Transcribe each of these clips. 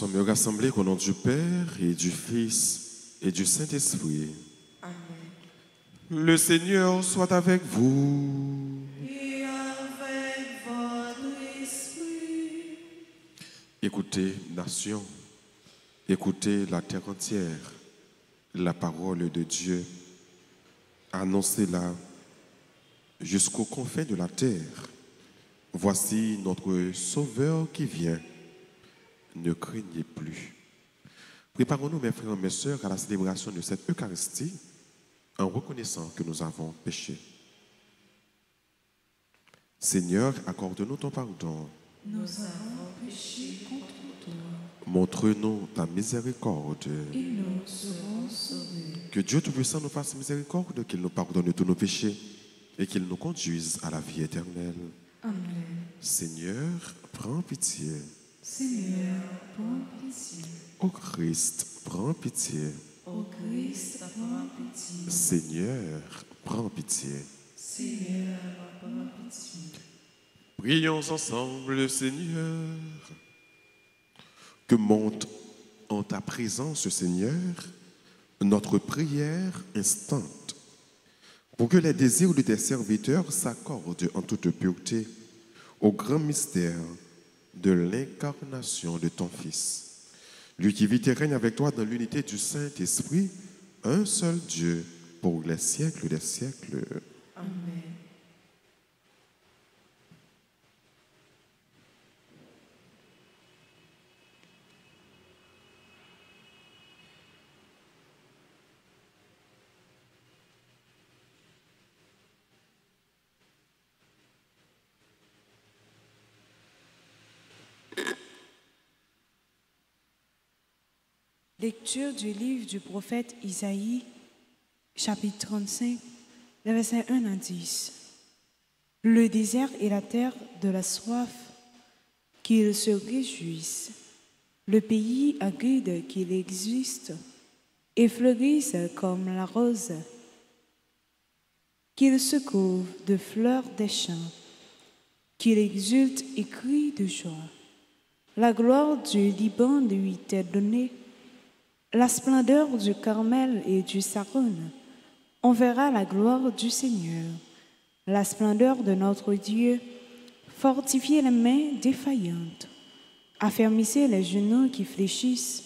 sommes rassemblés au nom du Père et du Fils et du Saint-Esprit. Amen. Le Seigneur soit avec vous. Et avec votre esprit. Écoutez, nation, écoutez la terre entière, la parole de Dieu. Annoncez-la jusqu'aux confins de la terre. Voici notre Sauveur qui vient. Ne craignez plus. Préparons-nous, mes frères et mes sœurs, à la célébration de cette Eucharistie en reconnaissant que nous avons péché. Seigneur, accorde-nous ton pardon. Nous avons péché contre toi. Montre-nous ta miséricorde. Et nous serons sauvés. Que Dieu Tout-Puissant nous fasse miséricorde, qu'il nous pardonne tous nos péchés et qu'il nous conduise à la vie éternelle. Amen. Seigneur, prends pitié. Seigneur, prends pitié. Ô Christ, prends pitié. Ô Christ, prends pitié. Seigneur, prends pitié. Seigneur, prends pitié. Prions ensemble le Seigneur. Que monte en ta présence, Seigneur, notre prière instante, pour que les désirs de tes serviteurs s'accordent en toute pureté au grand mystère de l'incarnation de ton Fils. Lui qui vit et règne avec toi dans l'unité du Saint-Esprit, un seul Dieu, pour les siècles des siècles. Amen. Lecture du livre du prophète Isaïe, chapitre 35, les versets 1 à 10. Le désert est la terre de la soif, qu'ils se réjouissent. Le pays aride qu'il existe et fleurisse comme la rose, qu'il se couvre de fleurs des champs, qu'il exulte et crie de joie. La gloire du Liban lui est donnée, la splendeur du Carmel et du Saron. On verra la gloire du Seigneur, la splendeur de notre Dieu. Fortifiez les mains défaillantes, affermissez les genoux qui fléchissent.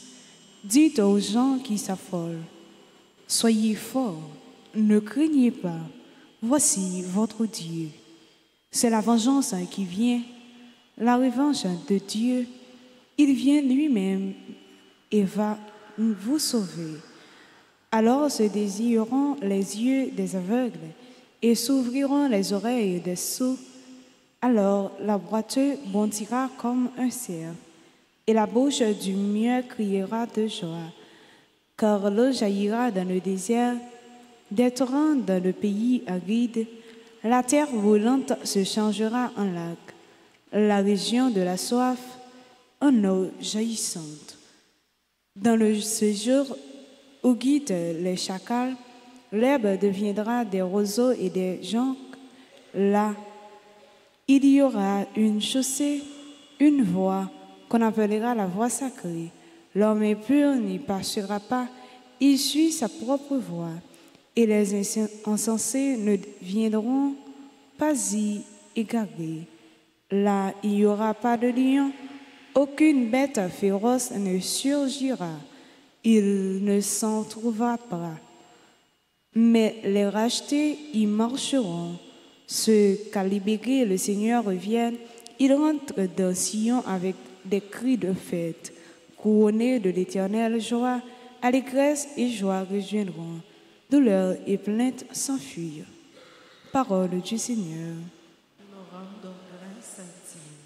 Dites aux gens qui s'affolent, soyez forts, ne craignez pas, voici votre Dieu. C'est la vengeance qui vient, la revanche de Dieu. Il vient lui-même et va vous sauver. Alors se désireront les yeux des aveugles et s'ouvriront les oreilles des sourds. Alors la boiteux bondira comme un cerf et la bouche du muet criera de joie. Car l'eau jaillira dans le désert, des torrents dans le pays aride. La terre roulante se changera en lac, la région de la soif en eau jaillissante. Dans le séjour où guident les chacals, l'herbe deviendra des roseaux et des joncs. Là, il y aura une chaussée, une voie qu'on appellera la voie sacrée. L'homme impur n'y passera pas, il suit sa propre voie. Et les insensés ne viendront pas y égarer. Là, il n'y aura pas de lion. Aucune bête féroce ne surgira, il ne s'en trouvera pas. Mais les rachetés y marcheront. Ceux qu'a libérés le Seigneur reviennent, ils rentrent dans Sion avec des cris de fête. Couronnés de l'éternelle joie, allégresse et joie rejoindront. Douleur et plainte s'enfuirent. Parole du Seigneur. Nous rendons grâce à Dieu.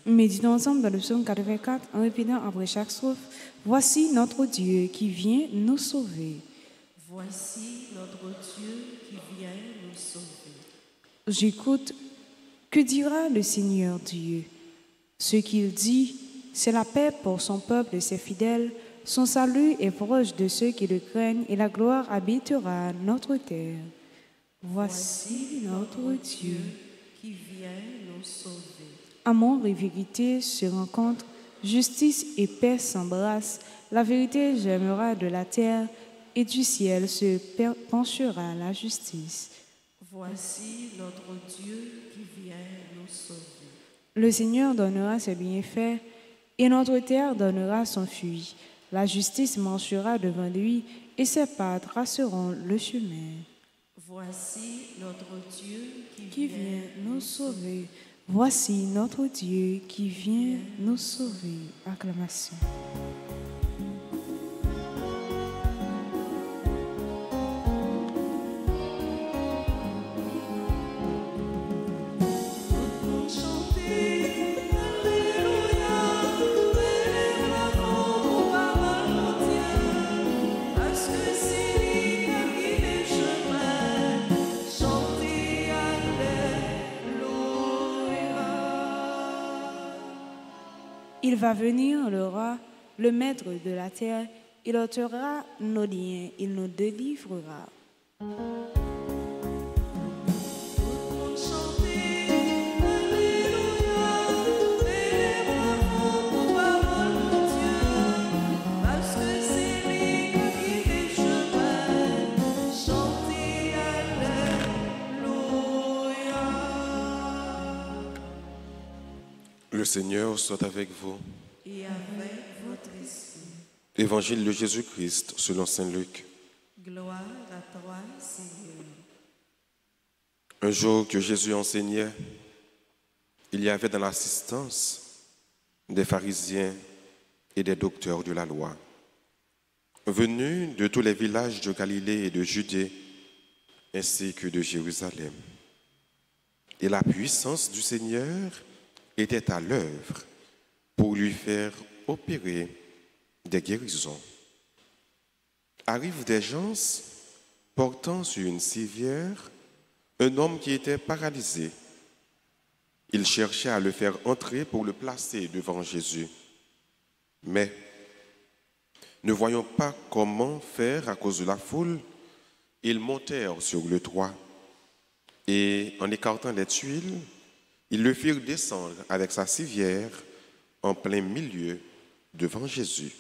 Méditons ensemble dans le psaume 84 en répétant après chaque strophe. Voici notre Dieu qui vient nous sauver. Voici notre Dieu qui vient nous sauver. J'écoute. Que dira le Seigneur Dieu? Ce qu'il dit, c'est la paix pour son peuple et ses fidèles. Son salut est proche de ceux qui le craignent et la gloire habitera notre terre. Voici notre Dieu. qui vient nous sauver. Amour et vérité se rencontrent, Justice et paix s'embrassent, la vérité germera de la terre, et du ciel se penchera la justice. Voici notre Dieu qui vient nous sauver. Le Seigneur donnera ses bienfaits, et notre terre donnera son fruit. La justice marchera devant lui, et ses pas traceront le chemin. Voici notre Dieu Qui vient nous sauver. Voici notre Dieu qui vient nous sauver. Acclamation. Il va venir le roi, le maître de la terre, il ôtera nos liens, il nous délivrera. Le Seigneur soit avec vous. et avec votre esprit. Évangile de Jésus-Christ selon saint Luc. Gloire à toi, Seigneur. Un jour que Jésus enseignait, il y avait dans l'assistance des pharisiens et des docteurs de la loi, venus de tous les villages de Galilée et de Judée, ainsi que de Jérusalem. Et la puissance du Seigneur était à l'œuvre pour lui faire opérer des guérisons. Arrivent des gens portant sur une civière un homme qui était paralysé. Ils cherchaient à le faire entrer pour le placer devant Jésus. Mais, ne voyant pas comment faire à cause de la foule, ils montèrent sur le toit et, en écartant les tuiles, ils le firent descendre avec sa civière en plein milieu devant Jésus.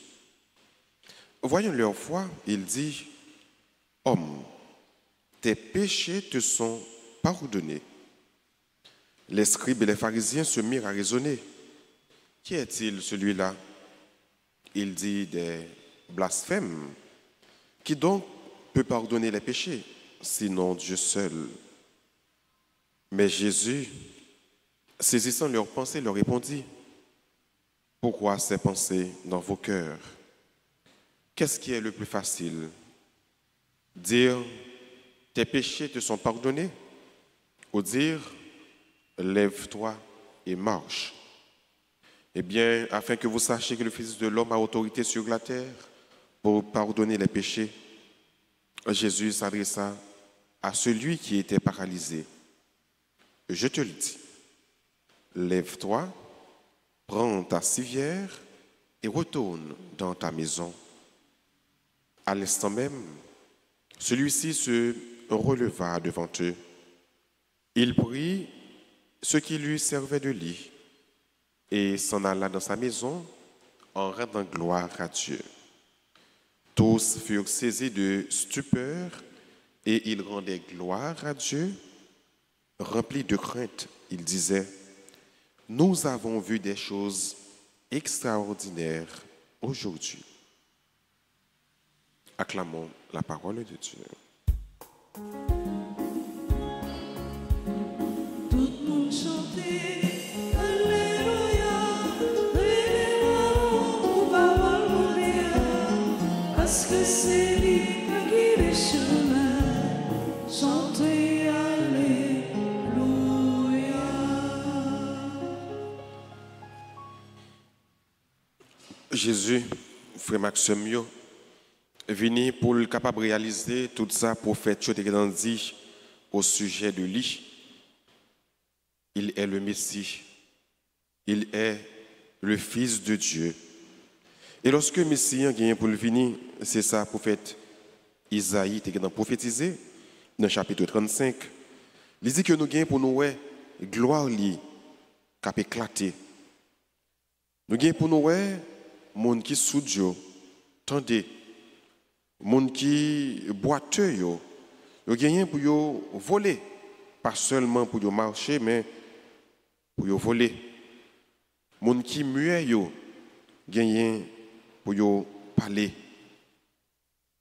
Voyant leur foi, il dit : « Homme, tes péchés te sont pardonnés. » Les scribes et les pharisiens se mirent à raisonner. « Qui est-il celui-là ? Il dit des blasphèmes. Qui donc peut pardonner les péchés, sinon Dieu seul ?» Mais Jésus, saisissant leurs pensées, leur répondit : « Pourquoi ces pensées dans vos cœurs ? Qu'est-ce qui est le plus facile ? Dire « Tes péchés te sont pardonnés » ou dire « Lève-toi et marche ». Eh bien, afin que vous sachiez que le Fils de l'homme a autorité sur la terre pour pardonner les péchés, Jésus s'adressa à celui qui était paralysé. « Je te le dis, lève-toi, prends ta civière et retourne dans ta maison. » À l'instant même, celui-ci se releva devant eux. Il prit ce qui lui servait de lit et s'en alla dans sa maison en rendant gloire à Dieu. Tous furent saisis de stupeur et ils rendaient gloire à Dieu. Remplis de crainte, ils disaient : « Nous avons vu des choses extraordinaires aujourd'hui. » Acclamons la parole de Dieu. Tout le monde chantait Alléluia, Alléluia, pour parole mon Dieu, parce que c'est lui qui guide les chemins. Chantez Alléluia. Jésus, frère Maxime, venu pour le capable de réaliser tout ça, prophète qui a dit au sujet de lui. Il est le Messie. Il est le Fils de Dieu. Et lorsque le Messie vient pour le venir, c'est ça, prophète Isaïe qui a prophétisé dans le chapitre 35. Il dit que nous gagnons pour nous, gloire qui a éclaté. Nous avons pour nous, les gens qui soutent, tendez, les gens qui boiteux, nous avons pour voler, pas seulement pour marcher, mais pour voler. Les gens qui muets, nous avons pour parler.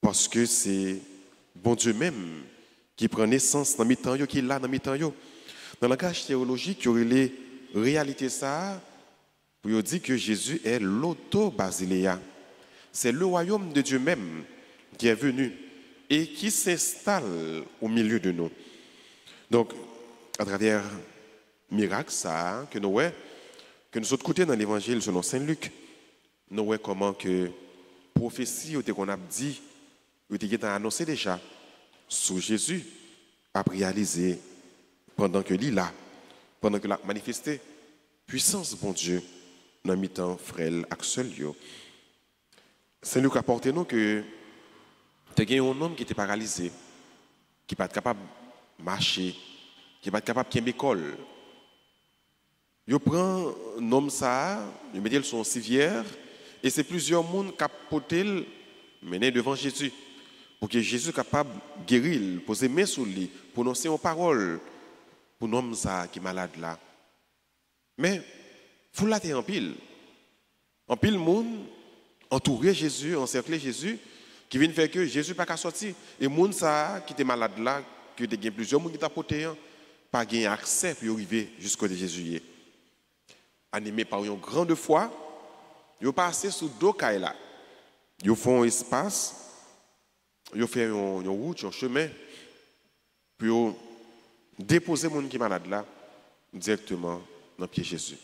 Parce que c'est bon Dieu même qui prend naissance dans le temps, qui est là dans le temps. Dans le langage théologique, il y aurait les réalités ça. Pour dire que Jésus est l'auto-basiléa. C'est le royaume de Dieu même qui est venu et qui s'installe au milieu de nous. Donc, à travers miracle, ça, que nous sommes écoutés dans l'évangile selon Saint Luc, nous voyons comment que prophétie qu'on a dit, qu'on a annoncé déjà, sur Jésus, a réalisé pendant que l'il a, pendant que l'a manifesté, puissance bon Dieu, dans le temps frêle avec seul yo. Saint Luc a porté nous que tu as un homme qui était paralysé, qui n'est pas capable de marcher, qui n'est pas capable de l'école. Il prend un homme ça, il met son civière, et c'est plusieurs monde qui ont mené devant Jésus. Pour que Jésus soit capable de guérir, poser main sur lui, prononcer une parole pour l'homme ça qui est malade là. Mais faut la en pile. En pile monde entourer Jésus, encercler Jésus, qui vient faire que Jésus pas qu'à sortir. Et monde ça qui était malade là, que il y a plusieurs monde qui t'a porté, pas gain accès pour arriver jusqu'au de Jésus. Animé par une grande foi, ils passent sous deux cailles là. Ils font un espace, ils font une route, un chemin, pour déposer monde qui est malade là directement dans le pied de Jésus.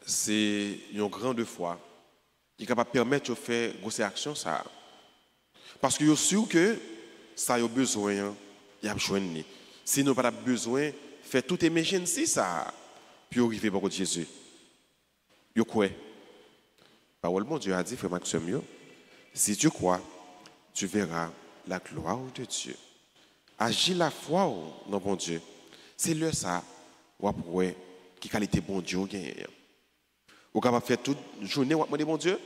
C'est une grande foi qui est capable de permettre de faire grosse action ça. Parce que vous sûr que ça a besoin, il y a besoin. Si nous n'avons pas besoin, faire toute émergence ça, puis arriver par Jésus. Vous croyez? Parole mon Dieu a dit, frère Maxime, si tu crois, tu verras la gloire de Dieu. Agis la foi dans bon Dieu. C'est le ça, ou pour qui qualité bon Dieu gagne. Vous capable faire toute journée ou demander bon Dieu,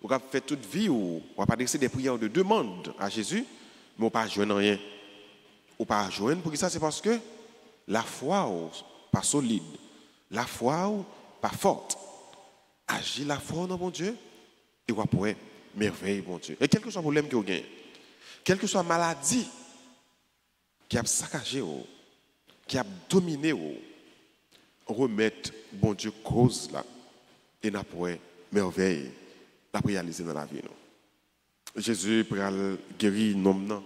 vous capable faire toute vie ou pas adresser des prières de demande à Jésus, mais vous pas joindre rien. Ou pas joindre pour ça c'est parce que la foi pas solide, la foi pas forte. Agis la foi dans bon Dieu et vous pourrez merveille bon Dieu. Et quel que soit le problème que vous gagnez, quelle que soit la maladie qui a saccagé qui a dominé remettre bon Dieu cause là. Et nous pourrons merveille la réaliser dans la vie. Jésus pour guérir l'homme.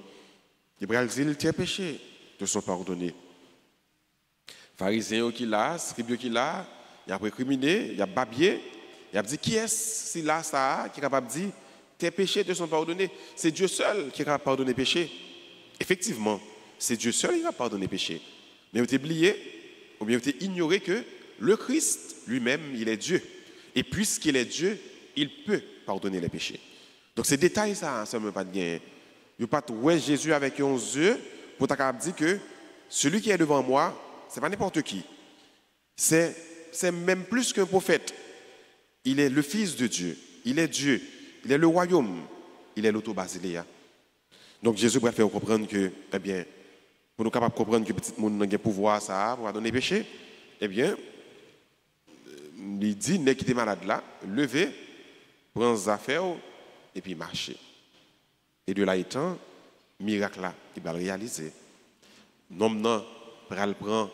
Il pour dire tes péchés te sont pardonnés. Pharisiens qui là, scribes qui là, il a récriminé, il a babié, il a dit qui est-ce si là ça qui est capable de dire tes péchés te sont pardonnés. C'est Dieu seul qui est capable de pardonner les péchés. Effectivement, c'est Dieu seul qui est capable de pardonner les péchés. Mais vous avez oublié, ou bien vous avez ignoré que le Christ lui-même, il est Dieu. Et puisqu'il est Dieu, il peut pardonner les péchés. Donc ces détails, ça ne veut pas de gain. Il ne pas ouais Jésus avec un yeux pour dire que celui qui est devant moi, ce n'est pas n'importe qui. C'est même plus qu'un prophète. Il est le Fils de Dieu. Il est Dieu. Il est le royaume. Il est l'auto-basiléa. Donc Jésus va faire comprendre que, eh bien, pour nous capables de comprendre que petit monde n'a pas pouvoir ça, pour pardonner les péchés, eh bien, il dit, n'est qui est malade là, levez, prenez les affaires et puis marchez. Et de là étant, miracle là, il va le réaliser. L'homme non, il va prendre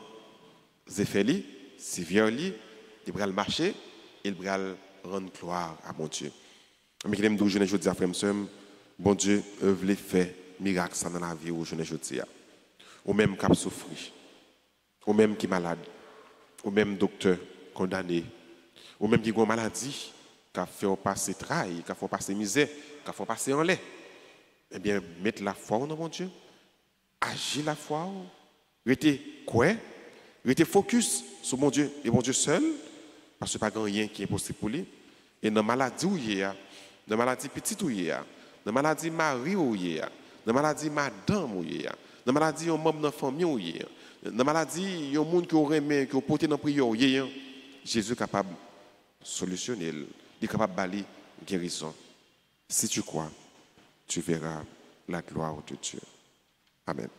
Zéphélie, Sivier, il va le marcher, il va rendre gloire à mon Dieu. Mais qu'il aime d'où je ne dis à frère, bon Dieu, veut faire miracle ça dans la vie où je ne dis à. Ou même qui a souffert, ou même qui est malade, ou même docteur condamné, ou même qui a une maladie, qui a fait passer trahi, qui a fait passer misère, qui a fait passer en lait. Eh bien, mettre la foi dans mon Dieu, agir la foi, rester quoi, rester focus sur mon Dieu et mon Dieu seul, parce que pas rien qui est possible pour lui. Et dans la maladie où il y a, dans la maladie petite où il y a, dans la maladie mari où il y a, dans la maladie madame où il y a, dans la maladie un membre de la famille où il y a, dans la maladie il y a un monde qui aurait aimé, qui a porté dans la prière où il y a, Jésus est capable de solutionner, il est capable de balayer guérison. Si tu crois, tu verras la gloire de Dieu. Amen.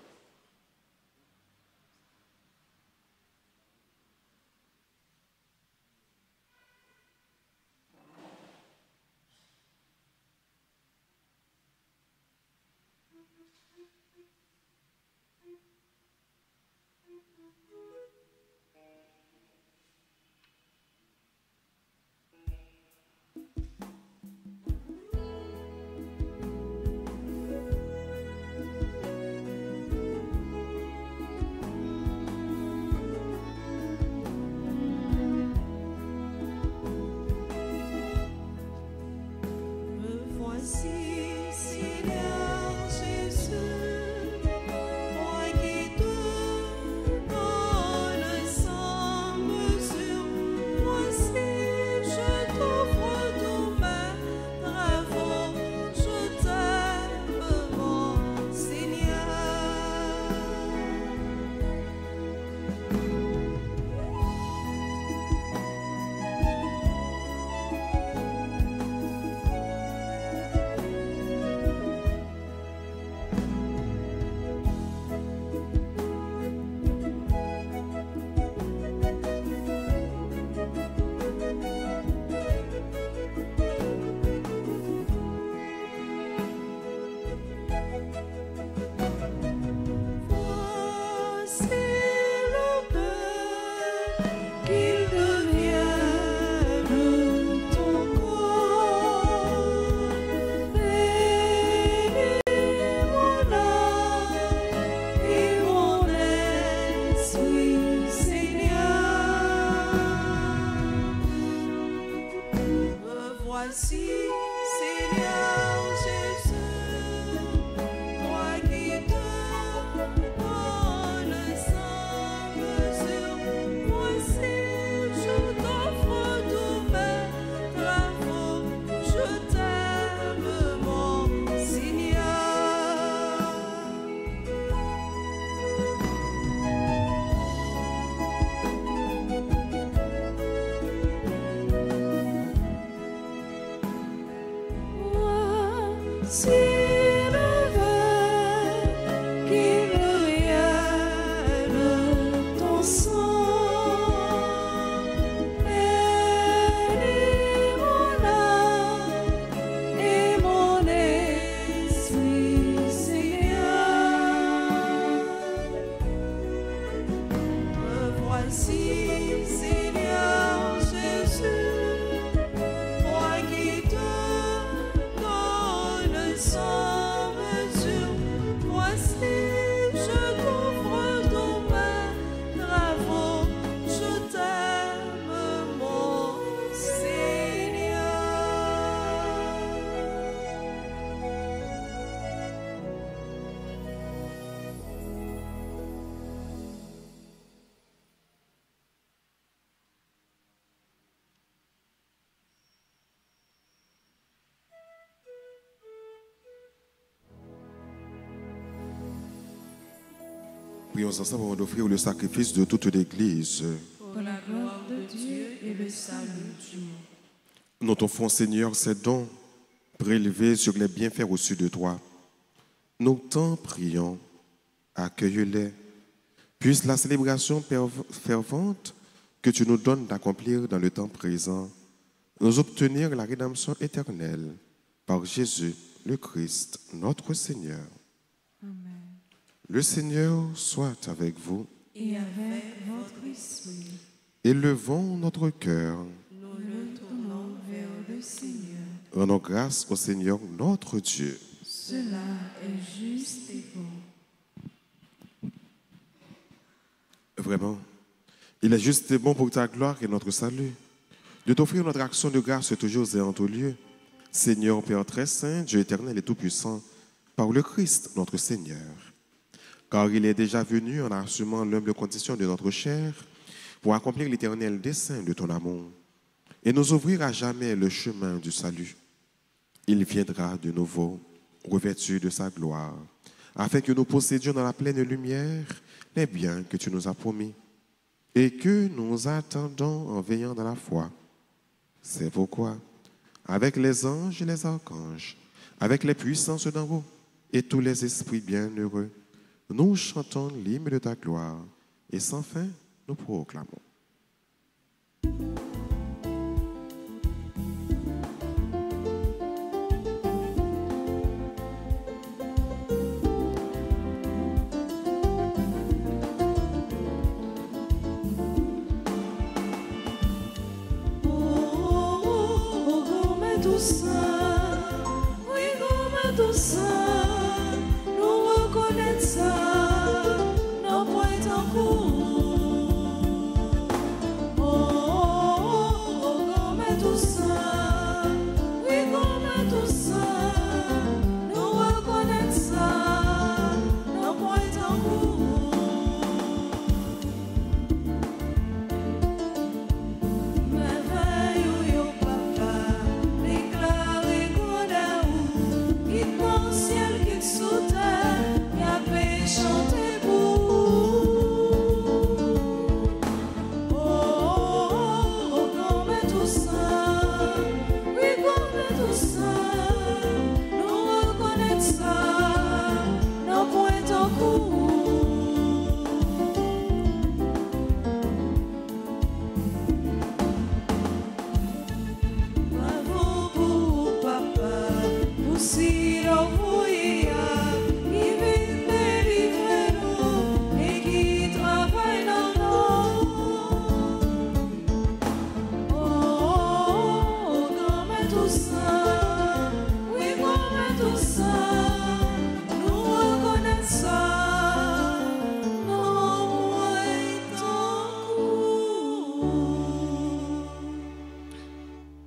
Prions ensemble avant d'offrir le sacrifice de toute l'Église. Pour la gloire de Dieu et le salut du monde. Nous t'offrons, Seigneur, ces dons prélevés sur les bienfaits reçus de toi. Nous t'en prions, accueille-les. Puisse la célébration fervente que tu nous donnes d'accomplir dans le temps présent nous obtenir la rédemption éternelle par Jésus le Christ, notre Seigneur. Amen. Le Seigneur soit avec vous. Et avec votre esprit, Élevons notre cœur. nous le tournons vers le Seigneur. Rendons grâce au Seigneur notre Dieu. Cela est juste et bon. Vraiment, il est juste et bon pour ta gloire et notre salut de t'offrir notre action de grâce toujours et en tout lieu. Seigneur, Père très saint, Dieu éternel et tout-puissant, par le Christ notre Seigneur. Car il est déjà venu en assumant l'humble condition de notre chair pour accomplir l'éternel dessein de ton amour et nous ouvrir à jamais le chemin du salut. Il viendra de nouveau, revêtu de sa gloire, afin que nous possédions dans la pleine lumière les biens que tu nous as promis. et que nous attendons en veillant dans la foi. C'est pourquoi, avec les anges et les archanges, avec les puissances d'en haut et tous les esprits bienheureux, nous chantons l'hymne de ta gloire et sans fin nous proclamons.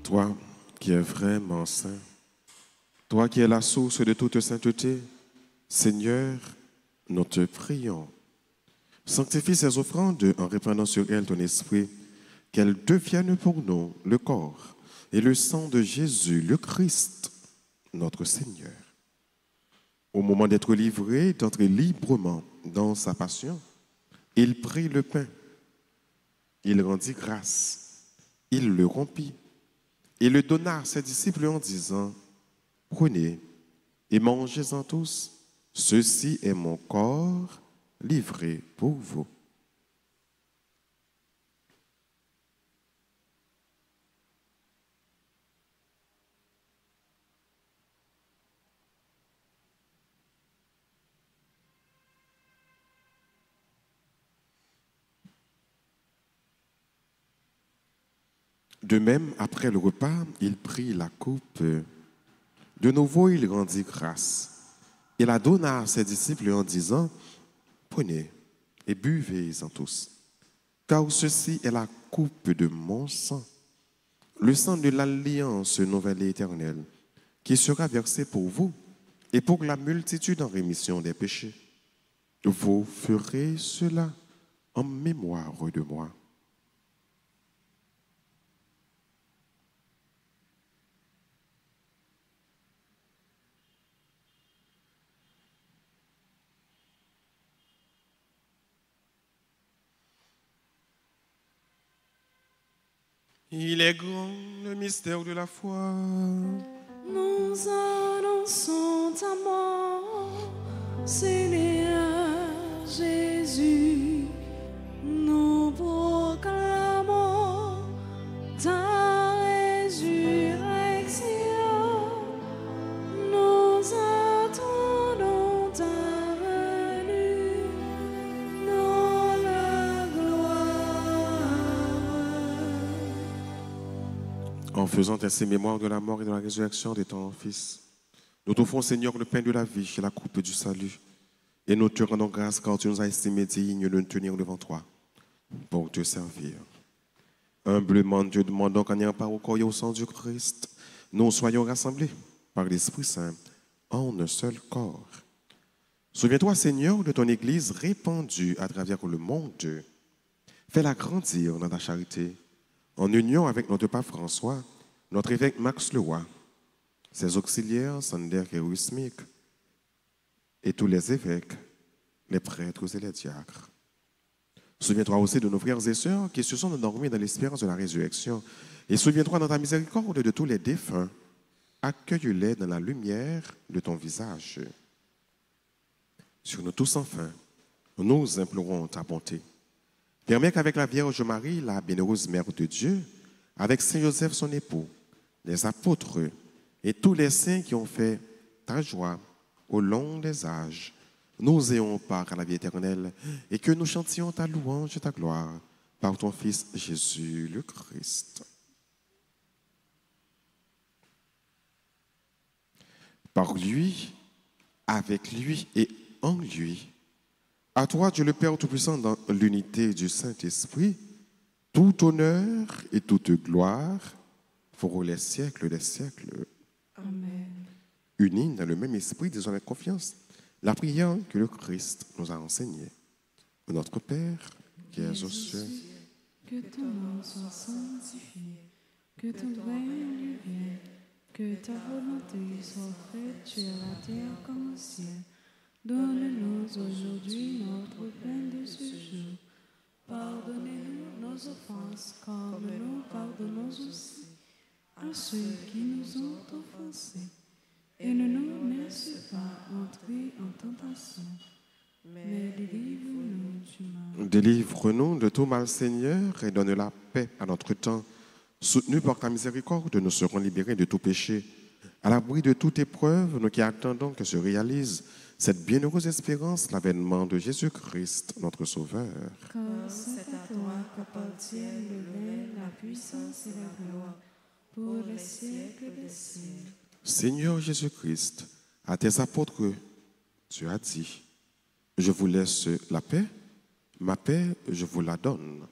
Toi qui es vraiment saint, toi qui es la source de toute sainteté, Seigneur, nous te prions. Sanctifie ces offrandes en répandant sur elles ton esprit, qu'elles deviennent pour nous le corps et le sang de Jésus, le Christ, notre Seigneur. Au moment d'être livré, d'entrer librement dans sa passion, il prit le pain, il rendit grâce, il le rompit et le donna à ses disciples en disant, « Prenez et mangez-en tous, ceci est mon corps livré pour vous. » De même, après le repas, il prit la coupe. De nouveau, il rendit grâce et la donna à ses disciples en disant, « Prenez et buvez-en tous, car ceci est la coupe de mon sang, le sang de l'alliance nouvelle et éternelle, qui sera versé pour vous et pour la multitude en rémission des péchés. Vous ferez cela en mémoire de moi. » Il est grand le mystère de la foi. Nous annonçons ta mort, Seigneur Jésus. Nous proclamons ta résurrection. Nous attendons ta venue dans la gloire. En faisant ainsi mémoire de la mort et de la résurrection de ton Fils, nous t'offrons, Seigneur, le pain de la vie et la coupe du salut. Et nous te rendons grâce car tu nous as estimés dignes de nous tenir devant toi pour te servir. Humblement, Dieu demandons qu'en ayant part au corps et au sang du Christ, nous soyons rassemblés par l'Esprit Saint en un seul corps. Souviens-toi, Seigneur, de ton Église répandue à travers le monde. Fais-la grandir dans ta charité, en union avec notre pape François, notre évêque Max Leroy, ses auxiliaires Sander et Rusmik, et tous les évêques, les prêtres et les diacres. Souviens-toi aussi de nos frères et sœurs qui se sont endormis dans l'espérance de la résurrection. Et souviens-toi dans ta miséricorde de tous les défunts. Accueille-les dans la lumière de ton visage. Sur nous tous enfin, nous implorons ta bonté. Permets qu'avec la Vierge Marie, la bienheureuse Mère de Dieu, avec Saint Joseph son époux, les apôtres et tous les saints qui ont fait ta joie au long des âges, nous ayons part à la vie éternelle et que nous chantions ta louange et ta gloire par ton Fils Jésus le Christ. Par lui, avec lui et en lui, à toi, Dieu le Père Tout-Puissant, dans l'unité du Saint-Esprit, tout honneur et toute gloire pour les siècles des siècles. Amen. Unis dans le même esprit, disons avec confiance la prière que le Christ nous a enseignée. Notre Père, qui es aux cieux, Que ton nom soit sanctifié, que ton règne vienne, que ta volonté soit faite sur la terre comme au ciel. Donne-nous aujourd'hui notre pain de ce jour. Pardonnez-nous nos offenses, comme nous pardonnons aussi à ceux qui nous ont offensés. Et ne nous laisse pas entrer en tentation, mais délivre-nous du mal. délivre-nous de tout mal, Seigneur, et donne la paix à notre temps. Soutenus par ta miséricorde, nous serons libérés de tout péché. À l'abri de toute épreuve, nous qui attendons que se réalise cette bienheureuse espérance, l'avènement de Jésus-Christ, notre Sauveur. Car c'est à toi qu'appartiennent le règne, la puissance et la gloire, pour les siècles des siècles. Seigneur Jésus-Christ, à tes apôtres, tu as dit, je vous laisse la paix, ma paix, je vous la donne.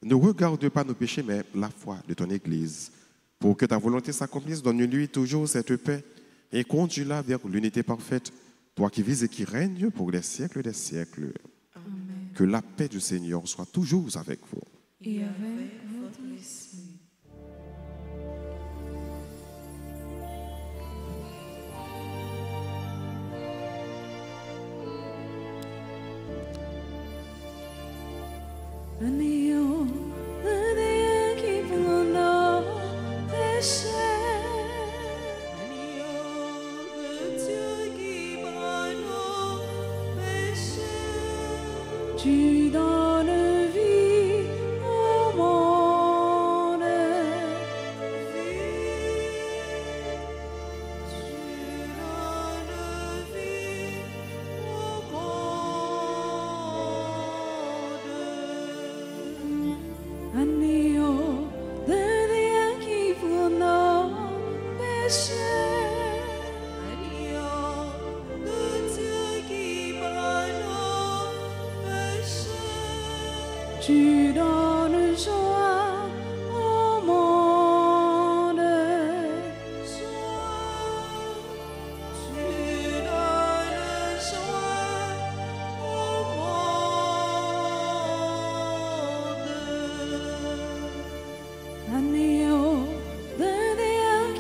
Ne regarde pas nos péchés, mais la foi de ton Église. Pour que ta volonté s'accomplisse, donne-lui toujours cette paix et conduis-la vers l'unité parfaite, toi qui vis et qui règnes pour les siècles des siècles. Amen. Que la paix du Seigneur soit toujours avec vous. Et avec votre esprit. Un néant qui prend nos péchés. Tu donnes vie au monde. Un néant qui prend nos péchés. Tu donnes joie au monde. Tu donnes joie au monde. Un néant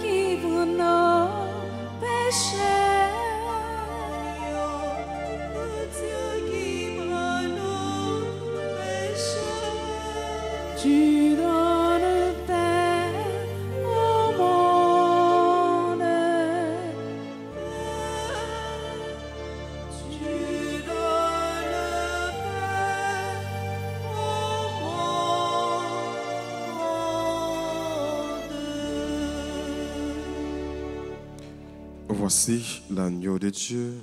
qui prend nos péchés. Tu donnes paix au monde. Tu donnes paix au monde. Voici l'agneau de Dieu.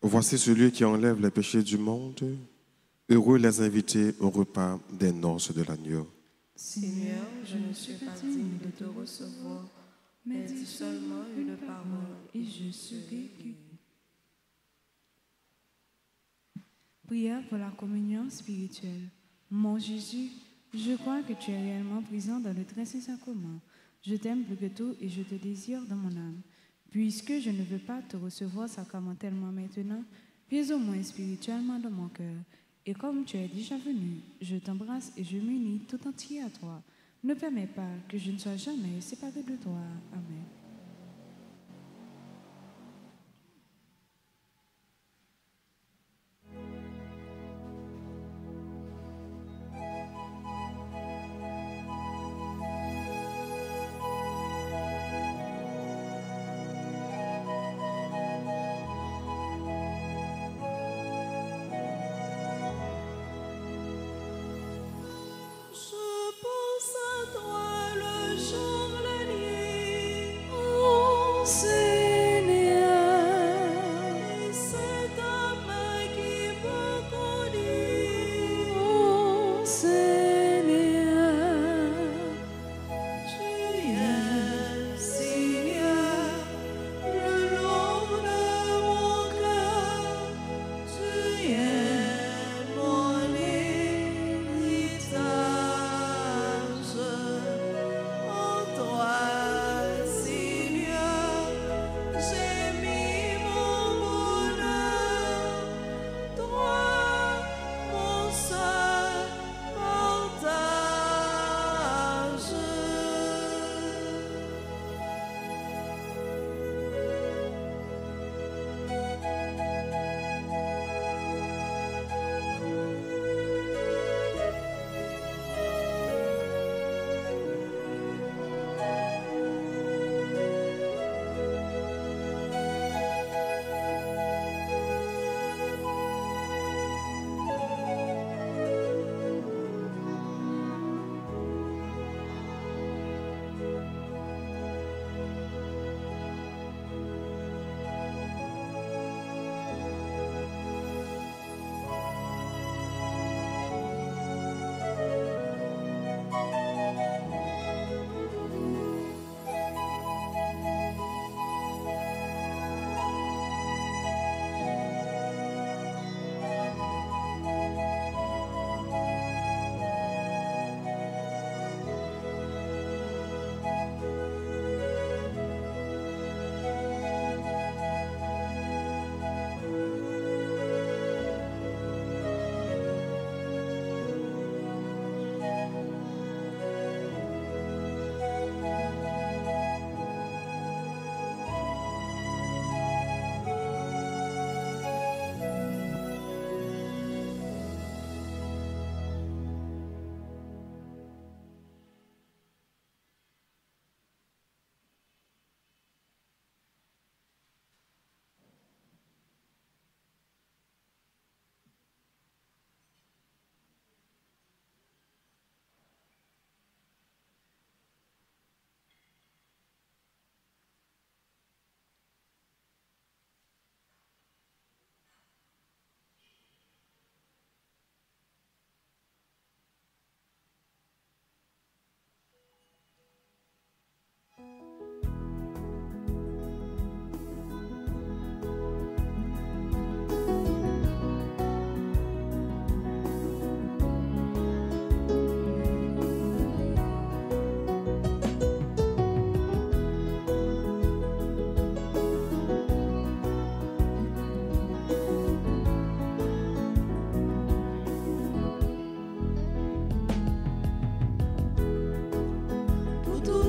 Voici celui qui enlève les péchés du monde. Heureux les invités au repas des noces de l'agneau. Seigneur, je ne suis pas digne de te recevoir, mais dis seulement une parole et je serai guéri. Prière pour la communion spirituelle. Mon Jésus, je crois que tu es réellement présent dans le très saint sacrement. Je t'aime plus que tout et je te désire dans mon âme. Puisque je ne veux pas te recevoir sacramentellement maintenant, viens au moins spirituellement dans mon cœur. Et comme tu es déjà venu, je t'embrasse et je m'unis tout entier à toi. Ne permets pas que je ne sois jamais séparé de toi. Amen.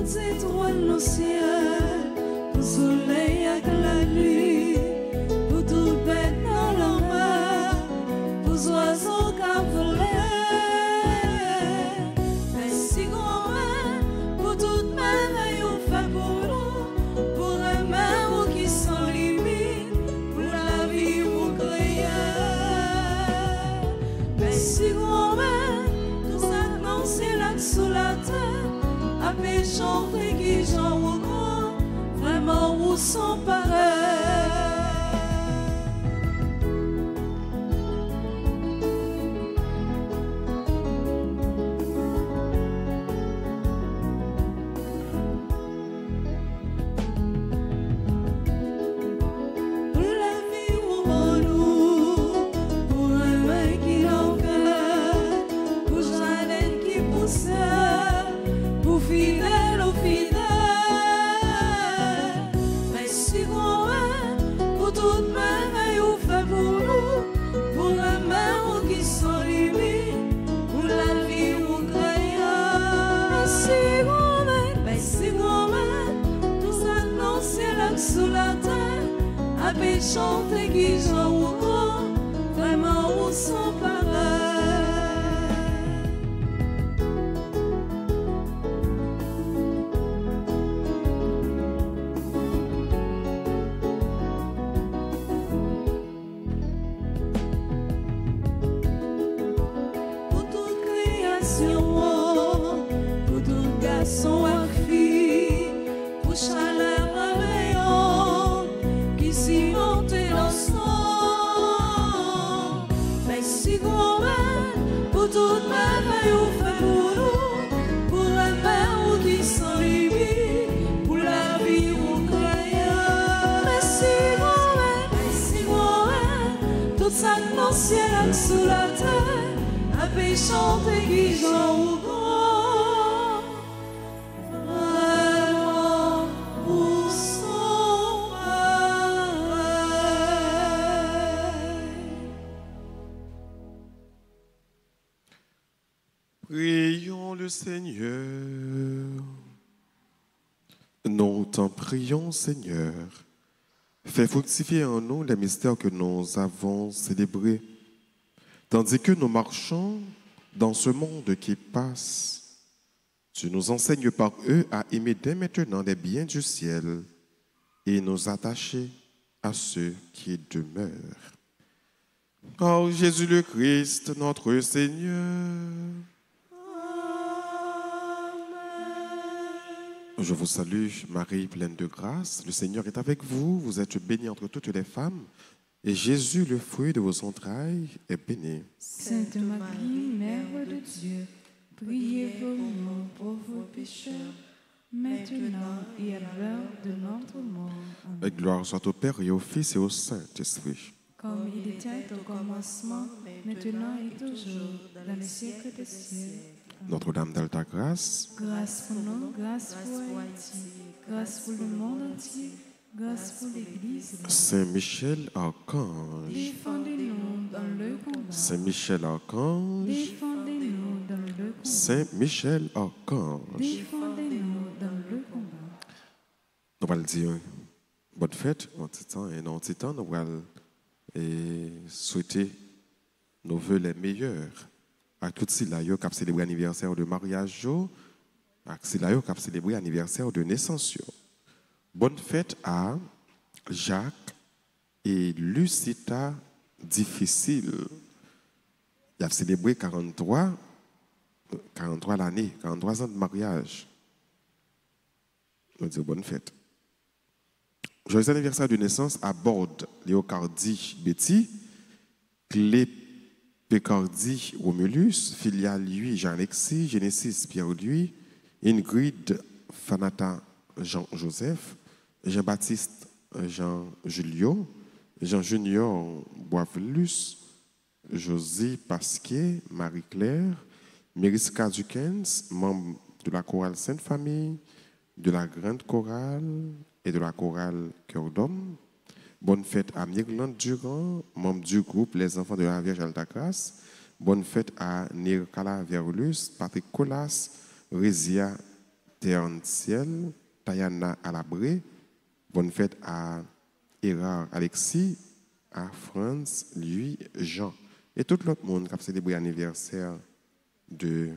toutes étoiles dans le ciel, pour le soleil et la nuit, pour toute bête dans la mer, pour les oiseaux qui volent. Merci grand-mère pour toute merveille au fait pour nous, pour aimer ou qui sans limite, pour la vie ou créer. Merci grand-mère, tout ça non c'est là sous la terre, à peine chanter qui j'en au grand, vraiment où sont pareils. Sous la terre, à peine chanter qui j'en au grand, vraiment où sont pareils. Pour toute création, pour tout garçon et fille, pour chaleur. Pour toute merveille au fait pour nous, pour la mer ou qui sans limite, pour la vie ou créer. Merci grand-mère, tout ça dans le ciel et sous la terre, à peine chanter qui j'en au grand, vraiment où sont pareils. Prions le Seigneur. Nous t'en prions, Seigneur. Fais fructifier en nous les mystères que nous avons célébrés, tandis que nous marchons dans ce monde qui passe. Tu nous enseignes par eux à aimer dès maintenant les biens du ciel et nous attacher à ceux qui demeurent. Par Jésus le Christ, notre Seigneur. Je vous salue, Marie, pleine de grâce. Le Seigneur est avec vous. Vous êtes bénie entre toutes les femmes. Et Jésus, le fruit de vos entrailles, est béni. Sainte Marie, Mère de Dieu, priez pour nous pauvres pécheurs, maintenant et à l'heure de notre mort. Amen. Et gloire soit au Père et au Fils et au Saint-Esprit. Comme il était au commencement, maintenant et toujours, dans les siècles des siècles. Notre-Dame d'Alta Grâce, Grâce pour nous, grâce pour Haïti, grâce pour le monde entier, grâce pour l'Église. Saint Michel Archange, Défendez-nous dans le combat. Saint Michel Archange, Défendez-nous dans le combat. Saint Michel Archange. Défendez-nous dans le combat. Nous allons dire bonne fête en titan et non titan. Nous allons souhaiter nos vœux les meilleurs à toutes celles qui ont célébré l'anniversaire de mariage, à celles qui ont célébré l'anniversaire de naissance. Bonne fête à Jacques et Lucita Difficile. Il a célébré 43 l'année, 43 ans de mariage. On dit bonne fête. Joyeux anniversaire de naissance à Borde, Léocardi Betty, Clé Pécardi Romulus, Filial lui Jean-Alexis, Genesis Pierre-Louis, Ingrid Fanata Jean-Joseph, Jean-Baptiste Jean-Julio, Jean-Junior Boivelus, Josie Pasquier, Marie-Claire, Mériska Dukens, membre de la chorale Sainte-Famille, de la Grande Chorale et de la chorale Cœur d'Homme. Bonne fête à Myrlande Durand, membre du groupe Les Enfants de la Vierge Alta-Grâce. Bonne fête à Nirkala Verulus, Patrick Colas, Rézia Ternciel, Tayana Alabré. Bonne fête à Hérard Alexis, à France, lui, Jean. Et tout l'autre monde qui a célébré l'anniversaire de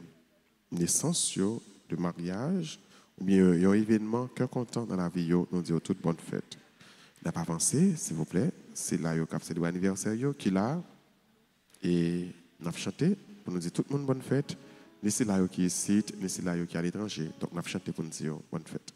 naissance, de mariage, ou bien un événement qu'un content dans la vie, nous disons toute bonne fête. N'a pas avancé, s'il vous plaît. C'est là qui a célébré l'anniversaire, qui là. Et nous avons chanté pour nous dire tout le monde bonne fête. Ni c'est là qui est ici, ni c'est là qui est à l'étranger. Donc nous avons chanté pour nous dire bonne fête.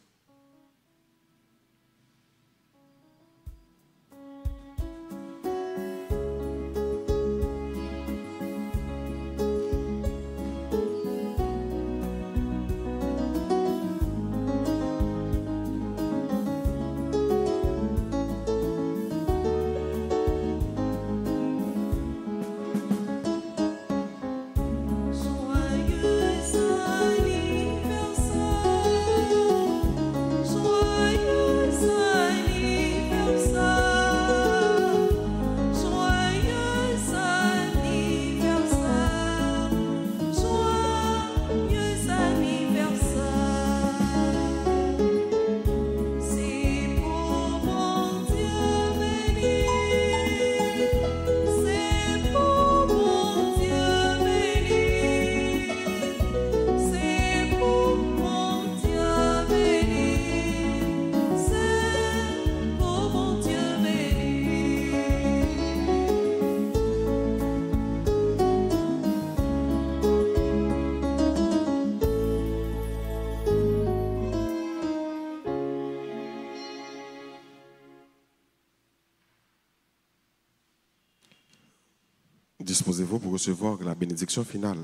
Disposez-vous pour recevoir la bénédiction finale.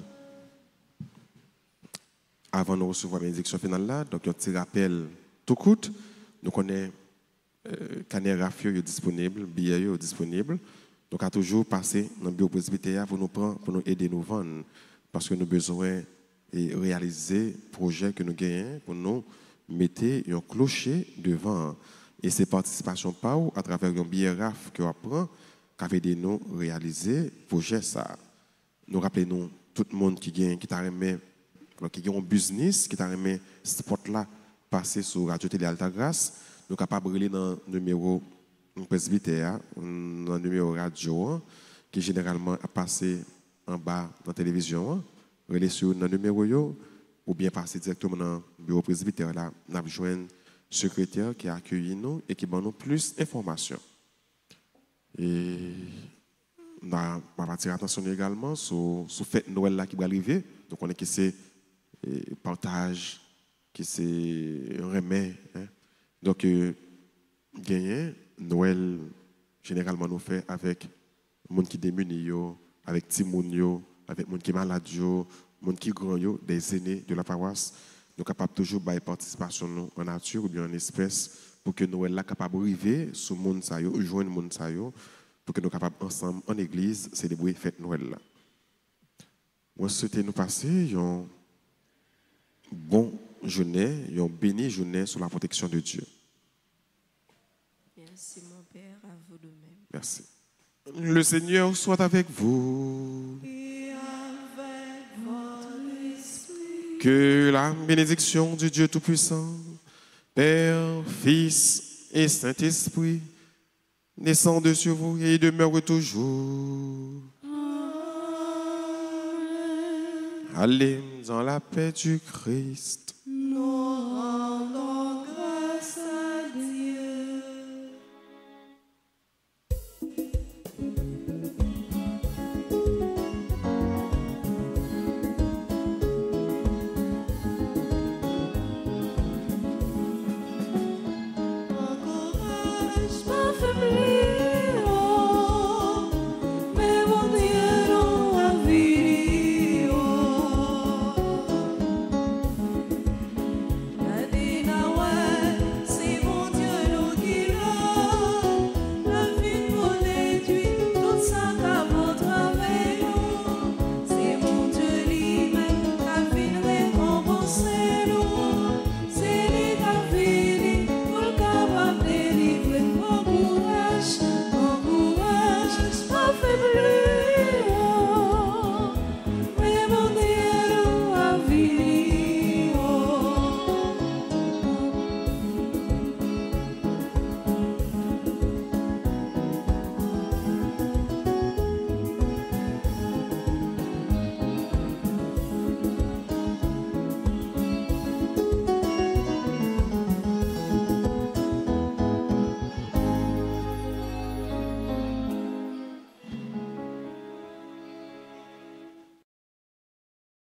Avant de recevoir la bénédiction finale là, donc un petit rappel tout coûte. Nous connaissons Canerafio est disponible, billet est disponible. Donc à toujours passer dans le bureau presbytère pour nous prendre, pour nous aider nous vendre, parce que nous avons besoin de réaliser le projet que nous gagnons pour nous mettre un clocher devant. Et ces participations pas à travers un billet RAF que nous prend qu'avait de nous réaliser projet ça. Nous rappelons tout le monde qui t'a remis qui a un business qui t'a remis spot là passer sur Radio Télé Altagrace, nous capable de brûler dans le numéro presbytère, dans le numéro radio qui généralement a passé en bas dans la télévision, relais sur le numéro ou bien passer directement dans le bureau presbytère là, nous avons besoin d'un secrétaire qui a accueilli nous et qui donne nous plus d'informations. Et on va attirer l'attention également sur la fête Noël là qui va arriver. Donc on est qui c'est partage, qui c'est remet. Hein. Donc gagner Noël généralement nous fait avec les gens qui démunis, avec les gens avec les gens qui sont malades, les gens qui sont grands, des aînés de la paroisse. Nous sommes capables toujours de participation en nature ou bien en espèce pour que Noël là capable arriver sur le monde ça yo, joindre le monde ça yo, pour que nous capables ensemble en église célébrer fête Noël là. Moi souhaiter nous passer un bon journée, une bénie journée sous la protection de Dieu. Merci mon Père, à vous de même. Merci. Le Seigneur soit avec vous. Et avec votre esprit. Que la bénédiction du Dieu Tout-Puissant, Père, Fils et Saint-Esprit, descende sur vous et demeure toujours. Amen. Allez dans la paix du Christ.